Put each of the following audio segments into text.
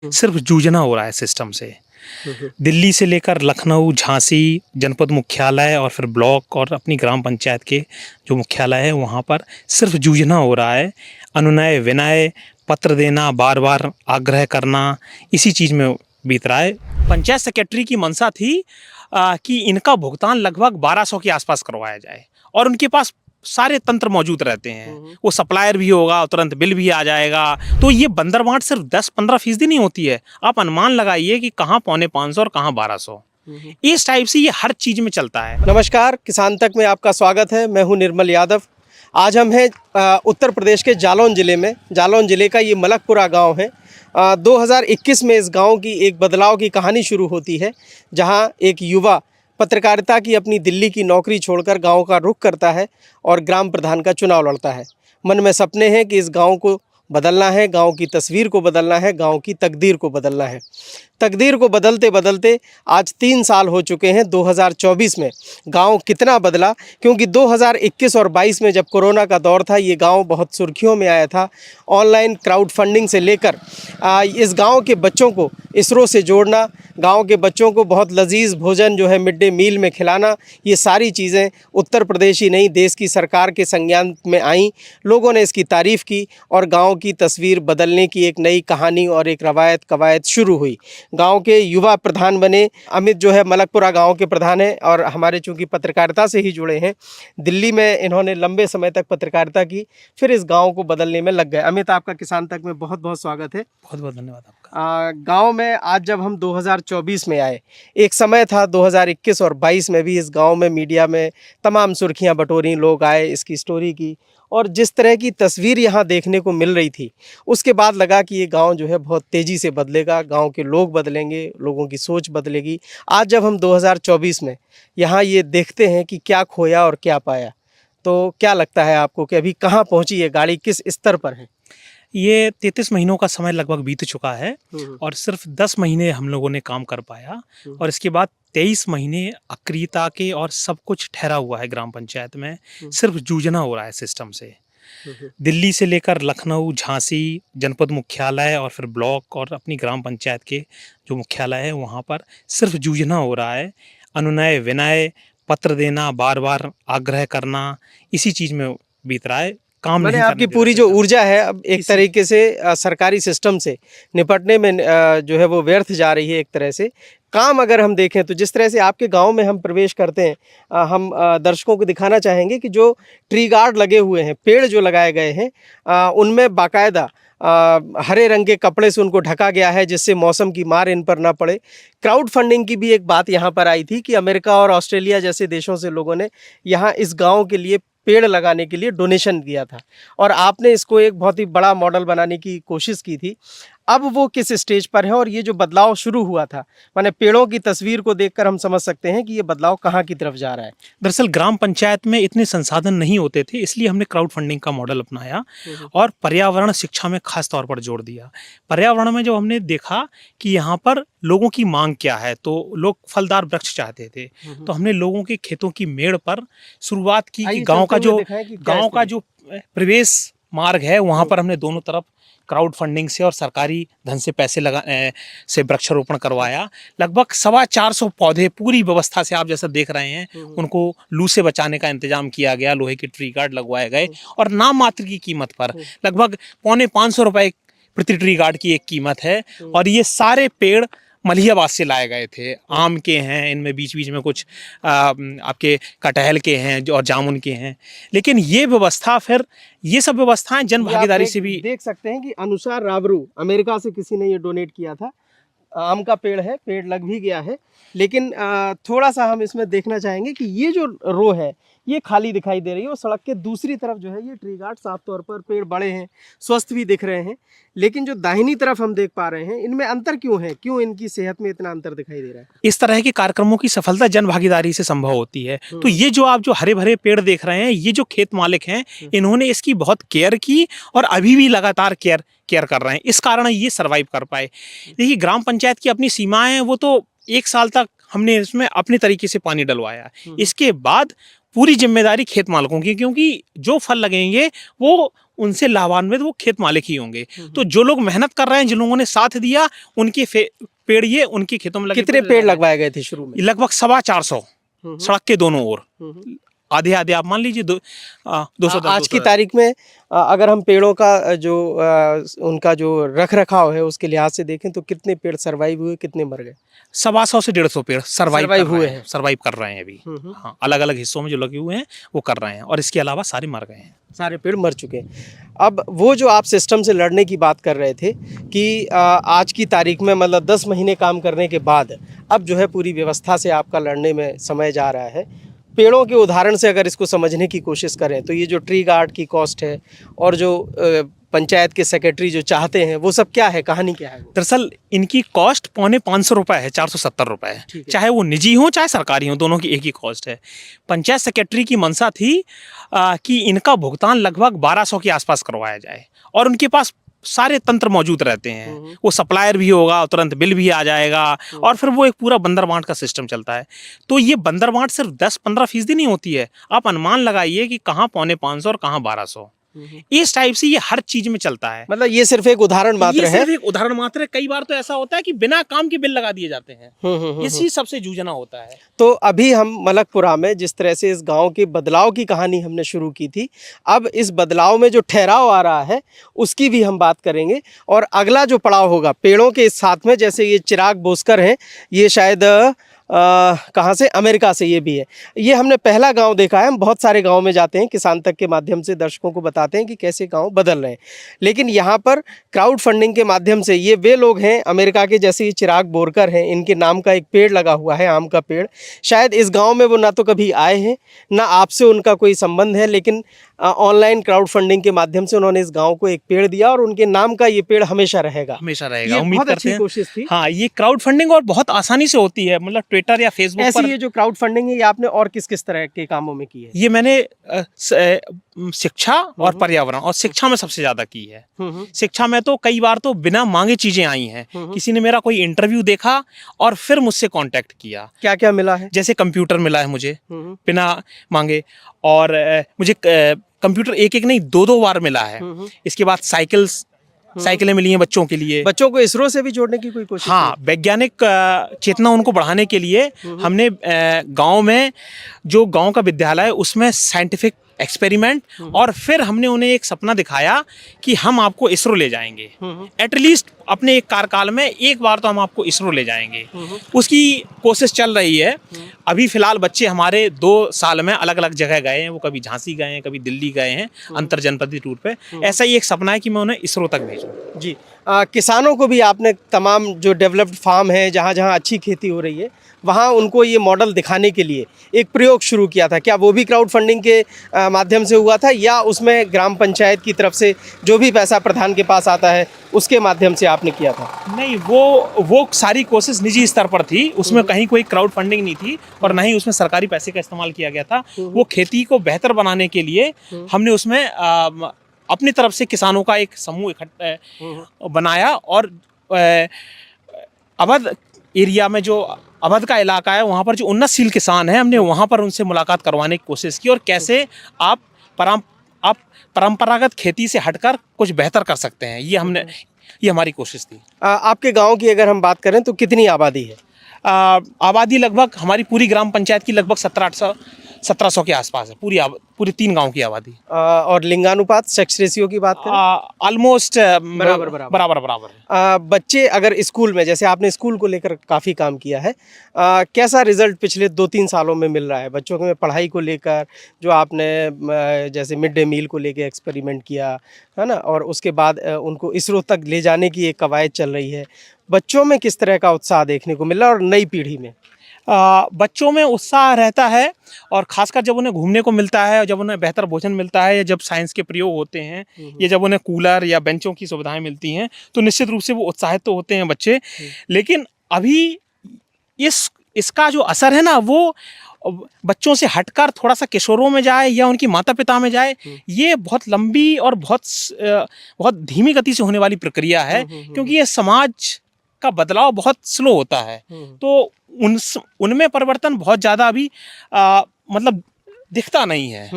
सिर्फ जूझना हो रहा है सिस्टम से। दिल्ली से लेकर लखनऊ, झांसी, जनपद मुख्यालय और फिर ब्लॉक और अपनी ग्राम पंचायत के जो मुख्यालय है वहाँ पर सिर्फ जूझना हो रहा है। अनुनय विनय, पत्र देना, बार बार आग्रह करना, इसी चीज़ में बीत रहा है। पंचायत सेक्रेटरी की मंशा थी कि इनका भुगतान लगभग 1200 के आसपास करवाया जाए और उनके पास सारे तंत्र मौजूद रहते हैं। वो सप्लायर भी होगा, तुरंत बिल भी आ जाएगा। तो ये बंदरबांट सिर्फ 10-15% नहीं होती है। आप अनुमान लगाइए कि कहाँ 450 और कहाँ 1200। इस टाइप से ये हर चीज में चलता है। नमस्कार, किसान तक में आपका स्वागत है। मैं हूं निर्मल यादव। आज हम हैं उत्तर प्रदेश के जालौन ज़िले में। जालौन ज़िले का ये मलकपुरा गांव है। 2021 में इस गांव की एक बदलाव की कहानी शुरू होती है, जहां एक युवा पत्रकारिता की अपनी दिल्ली की नौकरी छोड़कर गांव का रुख करता है और ग्राम प्रधान का चुनाव लड़ता है। मन में सपने हैं कि इस गांव को बदलना है, गांव की तस्वीर को बदलना है, गांव की तकदीर को बदलना है। तकदीर को बदलते बदलते आज 3 साल हो चुके हैं। 2024 में गांव कितना बदला, क्योंकि 2021 और 22 में जब कोरोना का दौर था, ये गांव बहुत सुर्खियों में आया था। ऑनलाइन क्राउड फंडिंग से लेकर इस गांव के बच्चों को इसरो से जोड़ना, गांव के बच्चों को बहुत लजीज भोजन जो है मिड डे मील में खिलाना, ये सारी चीज़ें उत्तर प्रदेश ही नहीं देश की सरकार के संज्ञान में आईं। लोगों ने इसकी तारीफ़ की और गांव की तस्वीर बदलने की एक नई कहानी और एक रवायत कवायद शुरू हुई। गांव के युवा प्रधान बने। अमित जो है मलकपुरा गांव के प्रधान हैं और हमारे चूँकि पत्रकारिता से ही जुड़े हैं, दिल्ली में इन्होंने लंबे समय तक पत्रकारिता की, फिर इस गांव को बदलने में लग गए। अमित, आपका किसान तक में बहुत बहुत स्वागत है। बहुत बहुत धन्यवाद आपका। गांव में आज जब हम 2024 में आए, एक समय था 2021 और 22 में भी इस गांव में मीडिया में तमाम सुर्खियां बटोरी, लोग आए, इसकी स्टोरी की, और जिस तरह की तस्वीर यहाँ देखने को मिल रही थी, उसके बाद लगा कि ये गांव जो है बहुत तेज़ी से बदलेगा, गांव के लोग बदलेंगे, लोगों की सोच बदलेगी। आज जब हम 2024 में यहाँ ये देखते हैं कि क्या खोया और क्या पाया, तो क्या लगता है आपको कि अभी कहाँ पहुँची ये गाड़ी, किस स्तर पर है? ये 33 महीनों का समय लगभग बीत चुका है और सिर्फ 10 महीने हम लोगों ने काम कर पाया और इसके बाद 23 महीने अक्रियता के और सब कुछ ठहरा हुआ है ग्राम पंचायत में। सिर्फ जूझना हो रहा है सिस्टम से। दिल्ली से लेकर लखनऊ, झांसी, जनपद मुख्यालय और फिर ब्लॉक और अपनी ग्राम पंचायत के जो मुख्यालय है वहाँ पर सिर्फ जूझना हो रहा है। अनुनय विनय, पत्र देना, बार बार आग्रह करना, इसी चीज़ में बीत रहा है। काम मैंने नहीं आपकी करने दे रहा पूरी जो सिस्टम। ऊर्जा है अब एक तरीके से सरकारी सिस्टम से निपटने में जो है वो व्यर्थ जा रही है एक तरह से। काम अगर हम देखें तो जिस तरह से आपके गांव में हम प्रवेश करते हैं, हम दर्शकों को दिखाना चाहेंगे कि जो ट्री गार्ड लगे हुए हैं, पेड़ जो लगाए गए हैं, उनमें बाकायदा हरे रंग के कपड़े से उनको ढका गया है, जिससे मौसम की मार इन पर ना पड़े। क्राउड फंडिंग की भी एक बात यहाँ पर आई थी कि अमेरिका और ऑस्ट्रेलिया जैसे देशों से लोगों ने यहाँ इस गांव के लिए पेड़ लगाने के लिए डोनेशन दिया था और आपने इसको एक बहुत ही बड़ा मॉडल बनाने की कोशिश की थी। अब वो किस स्टेज पर है और ये जो बदलाव शुरू हुआ था, माने पेड़ों की तस्वीर को देखकर हम समझ सकते हैं कि ये बदलाव कहाँ की तरफ जा रहा है? दरअसल ग्राम पंचायत में इतने संसाधन नहीं होते थे, इसलिए हमने क्राउड फंडिंग का मॉडल अपनाया और पर्यावरण शिक्षा में खास तौर पर जोर दिया। पर्यावरण में जब हमने देखा कि यहाँ पर लोगों की मांग क्या है, तो लोग फलदार वृक्ष चाहते थे, तो हमने लोगों के खेतों की मेड़ पर शुरुआत की कि गांव का जो प्रवेश मार्ग है वहाँ पर हमने दोनों तरफ क्राउड फंडिंग से और सरकारी धन से पैसे से वृक्षारोपण करवाया। लगभग 425 पौधे पूरी व्यवस्था से आप जैसा देख रहे हैं, उनको लू से बचाने का इंतजाम किया गया, लोहे के ट्री गार्ड लगवाए गए और नाम मात्र की कीमत पर लगभग 450 रुपए प्रति ट्री गार्ड की एक कीमत है। और ये सारे पेड़ मलिहाबाद से लाए गए थे। आम के हैं, इनमें बीच बीच में कुछ आपके कटहल के हैं और जामुन के हैं। लेकिन ये व्यवस्था, फिर ये सब व्यवस्थाएं जन भागीदारी से भी देख सकते हैं कि अनुसार राबरू अमेरिका से किसी ने ये डोनेट किया था। आम का पेड़ है, पेड़ लग भी गया है, लेकिन थोड़ा सा हम इसमें देखना चाहेंगे कि ये जो रो है ये खाली दिखाई दे रही है और सड़क के दूसरी तरफ जो है ये ट्री गार्ड, साफ तौर पर पेड़ बड़े हैं, स्वस्थ भी दिख रहे हैं। लेकिन जो दाहिनी तरफ हम देख पा रहे हैं, इनमें अंतर क्यों है? क्यों इनकी सेहत में इतना अंतर दिखाई दे रहा है? इस तरह के कार्यक्रमों की सफलता जन भागीदारी से संभव होती है। तो ये जो आप जो हरे भरे पेड़ देख रहे हैं, ये जो खेत मालिक हैं, इन्होंने इसकी बहुत केयर की और अभी भी लगातार केयर कर रहे हैं। इस कारण ये सर्वाइव कर पाए। देखिए, ग्राम पंचायत की अपनी सीमाएं हैं, वो तो 1 साल तक हमने इसमें अपने तरीके से पानी डलवाया। इसके बाद पूरी जिम्मेदारी खेत मालिकों की, क्योंकि जो फल लगेंगे वो उनसे लाभान्वित वो खेत मालिक ही होंगे। तो जो लोग मेहनत कर रहे हैं, जिन लोगों ने साथ दिया, उनके पेड़ ये उनके खेतों में लगे। कितने पेड़ लगवाए गए थे शुरू में? लगभग 450 सड़क के दोनों ओर, आधे आधे आप मान लीजिए 210। आज की तारीख में अगर हम पेड़ों का जो उनका जो रख रखाव है उसके लिहाज से देखें तो कितने पेड़ सरवाइव हुए, कितने मर गए? 125 से 150 पेड़ सरवाइव हुए हैं। सरवाइव कर रहे हैं अभी। हाँ, अलग अलग हिस्सों में जो लगे हुए हैं वो कर रहे हैं, और इसके अलावा सारे मर गए हैं, सारे पेड़ मर चुके हैं। अब वो जो आप सिस्टम से लड़ने की बात कर रहे थे कि आज की तारीख में मतलब 10 महीने काम करने के बाद अब जो है पूरी व्यवस्था से आपका लड़ने में समय जा रहा है। पेड़ों के उदाहरण से अगर इसको समझने की कोशिश करें तो ये जो ट्री गार्ड की कॉस्ट है और जो पंचायत के सेक्रेटरी जो चाहते हैं वो सब क्या है, कहानी क्या है? दरअसल इनकी कॉस्ट 450 रुपये है, 470 रुपये है। चाहे वो निजी हो चाहे सरकारी हो, दोनों की एक ही कॉस्ट है। पंचायत सेक्रेटरी की मंशा थी कि इनका भुगतान लगभग 1200 के आसपास करवाया जाए, और उनके पास सारे तंत्र मौजूद रहते हैं। वो सप्लायर भी होगा, तुरंत बिल भी आ जाएगा, और फिर वो एक पूरा बंदर बांट का सिस्टम चलता है। तो ये बंदर बांट सिर्फ 10-15% नहीं होती है, आप अनुमान लगाइए कि कहाँ 450 और कहाँ 1200। इस टाइप से ये हर चीज में चलता है। मतलब ये सिर्फ एक उदाहरण मात्र है। सिर्फ एक उदाहरण मात्र है। कई बार तो ऐसा होता है कि बिना काम के बिल लगा दिए जाते हैं। इसी सबसे जूझना होता है। तो अभी हम मलकपुरा में जिस तरह से इस गांव के बदलाव की कहानी हमने शुरू की थी, अब इस बदलाव में जो ठहराव आ रहा है उसकी भी हम बात करेंगे। और अगला जो पड़ाव होगा पेड़ों के साथ में, जैसे ये चिराग बोस्कर हैं, ये शायद कहाँ से, अमेरिका से ये भी है। ये हमने पहला गांव देखा है। हम बहुत सारे गांव में जाते हैं, किसान तक के माध्यम से दर्शकों को बताते हैं कि कैसे गांव बदल रहे हैं, लेकिन यहाँ पर क्राउड फंडिंग के माध्यम से ये वे लोग हैं अमेरिका के, जैसे ये चिराग बोरकर हैं, इनके नाम का एक पेड़ लगा हुआ है, आम का पेड़। शायद इस गाँव में वो ना तो कभी आए हैं, ना आपसे उनका कोई संबंध है, लेकिन ऑनलाइन क्राउड फंडिंग के माध्यम से उन्होंने इस गांव को एक पेड़ दिया और उनके नाम का ये पेड़ हमेशा रहेगा। उम्मीद करते हैं। कोशिश थी। हाँ, ये क्राउड फंडिंग और बहुत आसानी से होती है, मतलब ट्विटर या फेसबुक पर। ये जो क्राउड फंडिंग है ये आपने और किस किस तरह के कामों में की है? ये मैंने शिक्षा और पर्यावरण, और शिक्षा में सबसे ज्यादा की है। शिक्षा में तो कई बार तो बिना मांगे चीजें आई हैं। किसी ने मेरा कोई इंटरव्यू देखा और फिर मुझसे कांटेक्ट किया। क्या क्या मिला है? जैसे कंप्यूटर मिला है मुझे बिना मांगे, और मुझे कंप्यूटर एक नहीं 2 बार मिला है। इसके बाद साइकिलें मिली हैं बच्चों के लिए। बच्चों को इसरो से भी जोड़ने की कोई कोशिश? हाँ, वैज्ञानिक चेतना उनको बढ़ाने के लिए हमने गांव में, जो गांव का विद्यालय है उसमें साइंटिफिक एक्सपेरिमेंट, और फिर हमने उन्हें एक सपना दिखाया कि हम आपको इसरो ले जाएंगे। एटलीस्ट अपने एक कार्यकाल में एक बार तो हम आपको इसरो ले जाएंगे। उसकी कोशिश चल रही है। अभी फिलहाल बच्चे हमारे 2 साल में अलग अलग जगह गए हैं। वो कभी झांसी गए हैं, कभी दिल्ली गए हैं अंतर जनपदीय टूर पे। ऐसा ही एक सपना है कि मैं उन्हें इसरो तक भेजूं। जी, किसानों को भी आपने तमाम जो डेवलप्ड फार्म है, जहाँ जहाँ अच्छी खेती हो रही है, वहाँ उनको ये मॉडल दिखाने के लिए एक प्रयोग शुरू किया था। क्या वो भी क्राउड फंडिंग के माध्यम से हुआ था, या उसमें ग्राम पंचायत की तरफ से जो भी पैसा प्रधान के पास आता है उसके माध्यम से आपने किया था? नहीं, वो सारी कोशिश निजी स्तर पर थी। उसमें कहीं कोई क्राउड फंडिंग नहीं थी, और ना ही उसमें सरकारी पैसे का इस्तेमाल किया गया था। वो खेती को बेहतर बनाने के लिए हमने उसमें अपनी तरफ से किसानों का एक समूह इकट्ठा बनाया, और अवध एरिया में, जो अवध का इलाका है, वहाँ पर जो उन्नतशील किसान हैं, हमने वहाँ पर उनसे मुलाकात करवाने की कोशिश की, और कैसे आप परंपरागत खेती से हटकर कुछ बेहतर कर सकते हैं। ये हमारी कोशिश थी। आपके गांव की अगर हम बात करें तो कितनी आबादी है? आबादी लगभग हमारी पूरी ग्राम पंचायत की लगभग 1700 के आसपास है, पूरी 3 गांव की आबादी। और लिंगानुपात, सेक्स रेशियो की बात करें? ऑलमोस्ट बराबर। बच्चे अगर स्कूल में, जैसे आपने स्कूल को लेकर काफ़ी काम किया है, कैसा रिजल्ट पिछले 2-3 सालों में मिल रहा है बच्चों में पढ़ाई को लेकर? जो आपने जैसे मिड डे मील को लेकर एक्सपेरिमेंट किया है ना, और उसके बाद उनको इसरो तक ले जाने की एक कवायद चल रही है, बच्चों में किस तरह का उत्साह देखने को मिल रहा है, और नई पीढ़ी में? बच्चों में उत्साह रहता है, और खासकर जब उन्हें घूमने को मिलता है, जब उन्हें बेहतर भोजन मिलता है, या जब साइंस के प्रयोग होते हैं, या जब उन्हें कूलर या बेंचों की सुविधाएं मिलती हैं, तो निश्चित रूप से वो उत्साहित तो होते हैं बच्चे। लेकिन अभी इसका जो असर है ना, वो बच्चों से हटकर थोड़ा सा किशोरों में जाए या उनकी माता पिता में जाए, ये बहुत लंबी और बहुत धीमी गति से होने वाली प्रक्रिया है, क्योंकि ये समाज का बदलाव बहुत स्लो होता है। तो उनमें परिवर्तन बहुत ज़्यादा अभी मतलब दिखता नहीं है,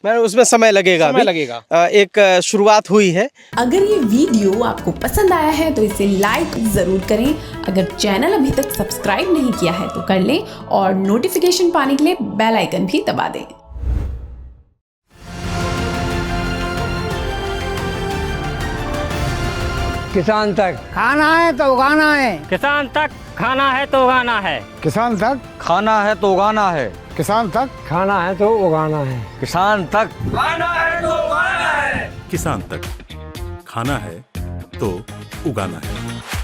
मैं उसमें समय लगेगा, समय अभी लगेगा। एक शुरुआत हुई है। अगर ये वीडियो आपको पसंद आया है तो इसे लाइक ज़रूर करें। अगर चैनल अभी तक सब्सक्राइब नहीं किया है तो कर लें और नोटिफिकेशन पाने के लिए बेल आइकन भी दबा दें। किसान तक खाना है तो उगाना है, किसान तक खाना है तो उगाना है, किसान तक खाना है तो उगाना है, किसान तक खाना है तो उगाना है। किसान तक किसान तक खाना है तो उगाना है।